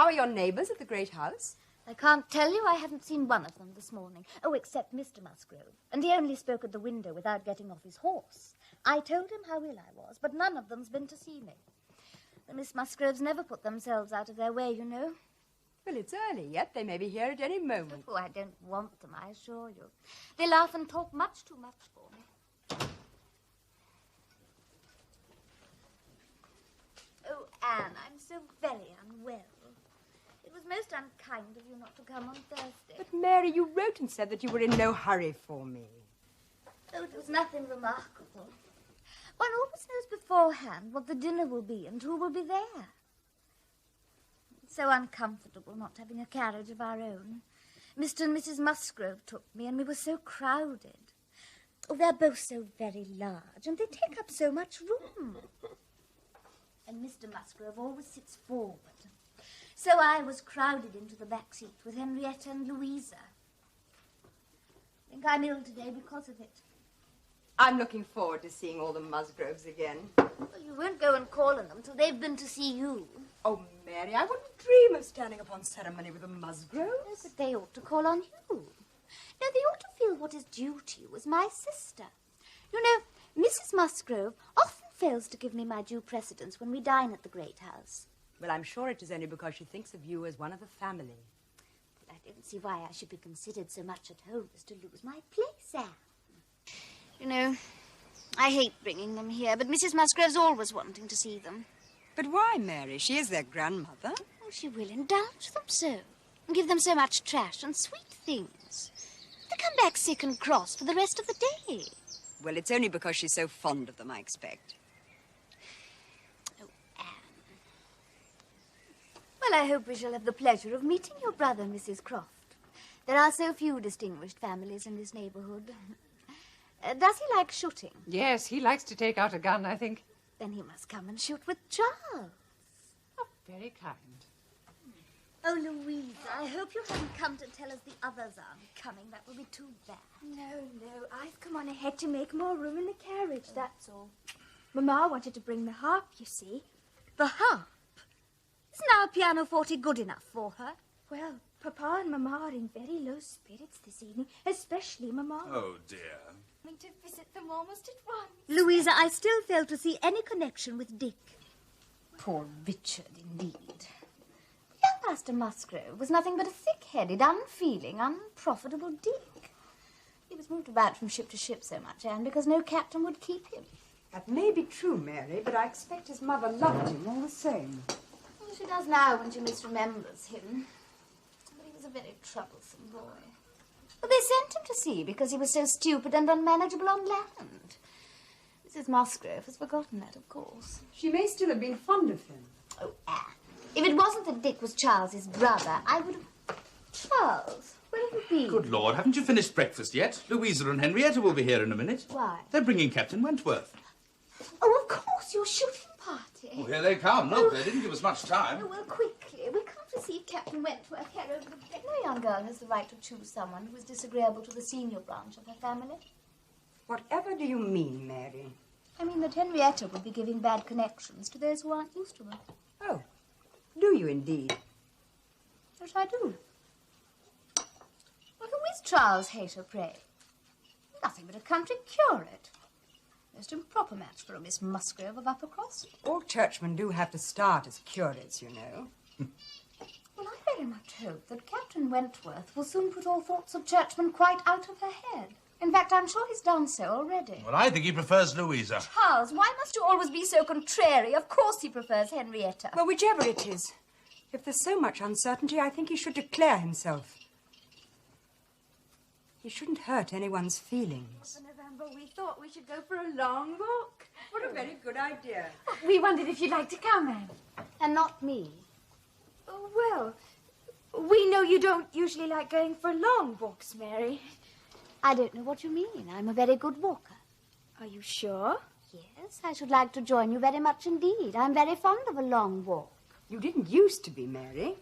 How are your neighbours at the great house? I can't tell you. I haven't seen one of them this morning. Oh, except Mr. Musgrove. And he only spoke at the window without getting off his horse. I told him how ill I was, but none of them's been to see me. The Miss Musgroves never put themselves out of their way, you know. Well, it's early yet. They may be here at any moment. Oh, I don't want them, I assure you. They laugh and talk much too much for me. Oh, Anne, I'm so very unwell. It was most unkind of you not to come on Thursday. But, Mary, you wrote and said that you were in no hurry for me. Oh, it was nothing remarkable. One always knows beforehand what the dinner will be and who will be there. It's so uncomfortable not having a carriage of our own. Mr. and Mrs. Musgrove took me, and we were so crowded. Oh, they're both so very large, and they take up so much room. And Mr. Musgrove always sits forward. So I was crowded into the back seat with Henrietta and Louisa. I think I'm ill today because of it. I'm looking forward to seeing all the Musgroves again. Well, you won't go and call on them till they've been to see you. Oh, Mary, I wouldn't dream of standing upon ceremony with the Musgroves. Yes, but they ought to call on you. No, they ought to feel what is due to you as my sister. You know, Mrs. Musgrove often fails to give me my due precedence when we dine at the great house. Well, I'm sure it is only because she thinks of you as one of the family. But I don't see why I should be considered so much at home as to lose my place, Anne. You know, I hate bringing them here, but Mrs. Musgrove's always wanting to see them. But why, Mary? She is their grandmother. Oh, she will indulge them so, and give them so much trash and sweet things. They come back sick and cross for the rest of the day. Well, it's only because she's so fond of them, I expect. Oh, Anne. Well, I hope we shall have the pleasure of meeting your brother, Mrs. Croft. There are so few distinguished families in this neighbourhood. Does he like shooting? Yes, he likes to take out a gun, I think. Then he must come and shoot with Charles. Oh, very kind. Oh, Louisa, I hope you haven't come to tell us the others aren't coming. That will be too bad. No, I've come on ahead to make more room in the carriage, that's all. Mamma wanted to bring the harp, you see. The harp? Isn't our pianoforte good enough for her? Well, Papa and Mamma are in very low spirits this evening, especially Mamma. Oh, dear. Coming to visit them almost at once. Louisa, I still fail to see any connection with Dick. Poor Richard, indeed. Young Master Musgrove was nothing but a thick-headed, unfeeling, unprofitable Dick. He was moved about from ship to ship so much, Anne, because no captain would keep him. That may be true, Mary, but I expect his mother loved him all the same. Well, she does now when she misremembers him. But he was a very troublesome boy. But they sent him to sea because he was so stupid and unmanageable on land. Mrs. Musgrove has forgotten that, of course. She may still have been fond of him. Oh, Anne, if it wasn't that Dick was Charles's brother, I would have... Charles, where have you been? Good Lord, haven't you finished breakfast yet? Louisa and Henrietta will be here in a minute. Why? They're bringing Captain Wentworth. Oh, of course, your shooting party. Oh, here they come. Look, they didn't give us much time. Oh, well, quickly. We can't receive Captain Wentworth here over the bridge. No young girl has the right to choose someone who is disagreeable to the senior branch of her family. Whatever do you mean, Mary? I mean that Henrietta would be giving bad connections to those who aren't used to her. Oh, do you indeed? Yes, I do. Well, who is Charles Hayter, pray? Nothing but a country curate. Most improper match for a Miss Musgrove of Uppercross. All churchmen do have to start as curates, you know. Well, I very much hope that Captain Wentworth will soon put all thoughts of churchmen quite out of her head. In fact, I'm sure he's done so already. Well, I think he prefers Louisa. Charles, why must you always be so contrary? Of course he prefers Henrietta. Well, whichever it is. If there's so much uncertainty, I think he should declare himself. He shouldn't hurt anyone's feelings. For November, we thought we should go for a long walk. What a very good idea. We wondered if you'd like to come, Anne. And not me. Oh, well, we know you don't usually like going for long walks, Mary. I don't know what you mean. I'm a very good walker. Are you sure? Yes, I should like to join you very much indeed. I'm very fond of a long walk. You didn't used to be, Mary.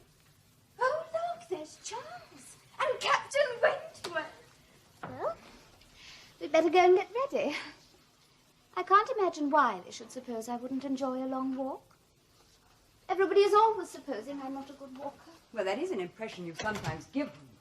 Oh, look, there's Charles and Captain Wentworth. Well, we'd better go and get ready. I can't imagine why they should suppose I wouldn't enjoy a long walk. Everybody is always supposing I'm not a good walker. Well, that is an impression you sometimes give them.